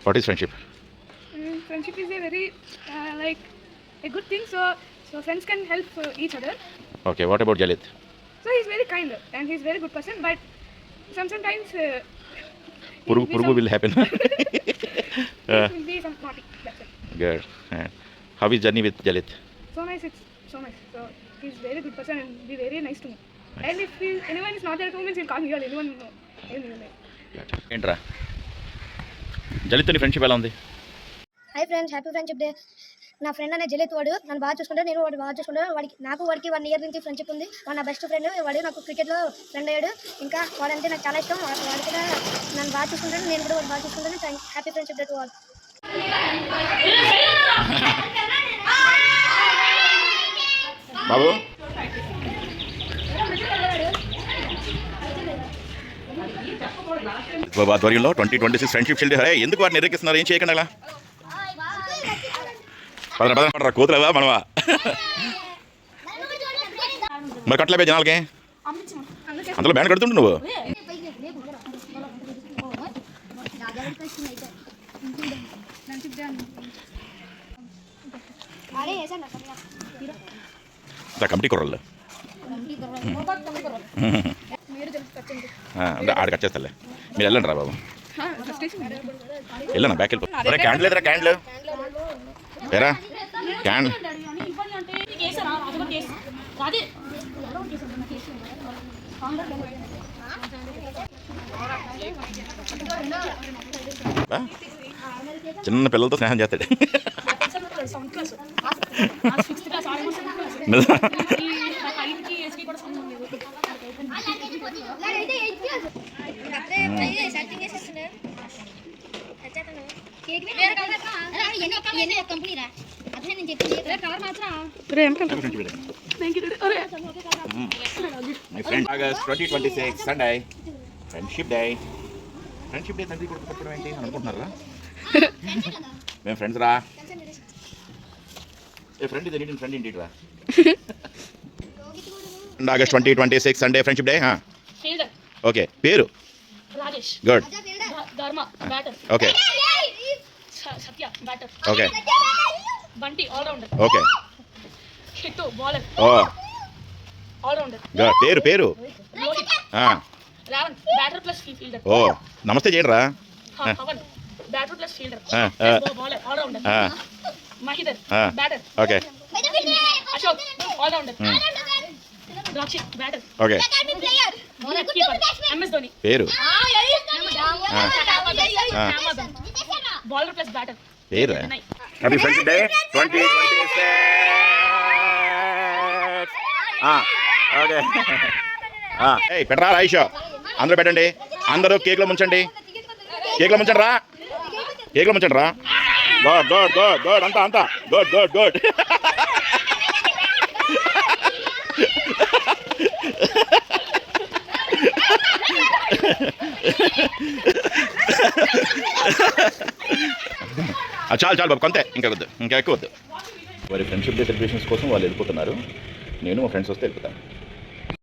What is friendship? Friendship is a very like a good thing. So friends can help each other. Okay, what about Jalit? So he's very kind and he's very good person. But sometimes Purugu will happen. he will be some naughty. That's it. Good. And how is journey with Jalit? So nice. It's so nice. So he's very good person and be very nice to me. Nice. And if anyone is not there at home, he'll call me or anyone. ఏంట్రా జలిత్తో నీ friendship ఎలా ఉంది? Hi friends, happy friendship day. నా friend అనే జలిత్ వాడు నన్ను బాగా చూసుకుంటాడు, నేను వాడు బాగా చూసుకుంటాను. వాడికి 1 year నుంచి ఫ్రెండ్షిప్ ఉంది. వాడు నా బెస్ట్ ఫ్రెండ్. వాడు నాకు క్రికెట్లో ఫ్రెండ్ అయ్యాడు. ఇంకా వాడంటే నాకు చాలా ఇష్టం. వాడు కూడా నన్ను బాగా చూసుకుంటాను, నేను కూడా వాడు బాగా చూసుకుంటాను. Happy friendship day to all. Babu ఆధ్వర్యంలో 2026 ఫ్రెండ్షిప్ షీల్డ్. అరే ఎందుకు వాటిని నిరీక్షిస్తున్నారు? ఏం చేయకండి అలా. పదరా కూతురవా మనవా? మరి కట్టలేపే జనాలకి. అందులో బ్యాన్ కడుతుంటు నువ్వు. కమిటీ కుర్రలు అంటే ఆడికి వచ్చేస్తాలే. మీరు వెళ్ళండి రా బాబు, వెళ్ళనా బ్యాక్ వెళ్ళిపో. అరే క్యాండిల్ లేదురా, క్యాండిల్ ఏరా క్యాండిల్. చిన్న పిల్లలతో స్నేహం చేస్తాడు. August 2026 Sunday friendship day. Friendship day తండ్రి కొడుకు పెట్టడం ఏంటి అని అనుకుంటున్నారా? మేము ఫ్రెండ్స్ రా. ఏ ఫ్రెండ్ ఇది ఫ్రెండ్ ఏంటి రా. August 2026 Sunday friendship day. Okay, పేరు Rajesh. Good. Dharma batter. Okay. Satya batter. Okay. Bunty all rounder. Okay. హిట్టు బౌలర్. ఓ ఆల్ రౌండర్. గుడ్. పేరు Rohit. Ravan batter plus fielder. ఓ నమస్తే చేయండి రా. Pavan batter plus fielder. Bowler all rounder. Mahidar batter. Okay. Ashok all rounder. Rakshit batter. Okay. Keeper MS Dhoni. పేరు bowler plus batter. పేరు happy friendship day 2026. Okay. పెట్టరా రాయిషో, అందరూ పెట్టండి. అందరూ కేక్లో ముంచండి. కేక్లో ముంచండి రా. కేక్లో ముంచండి రా. Good good good good. అంతా గుడ్ గుడ్ గుడ్. చాలు బాబు, కొంతే, ఇంకా వద్దు, ఇంకా ఎక్కువ వద్దు. వారి ఫ్రెండ్షిప్ డే సెలబ్రేషన్స్ కోసం వాళ్ళు వెళ్ళిపోతున్నారు. నేను మా ఫ్రెండ్స్ వస్తే వెళ్ళిపోతాను.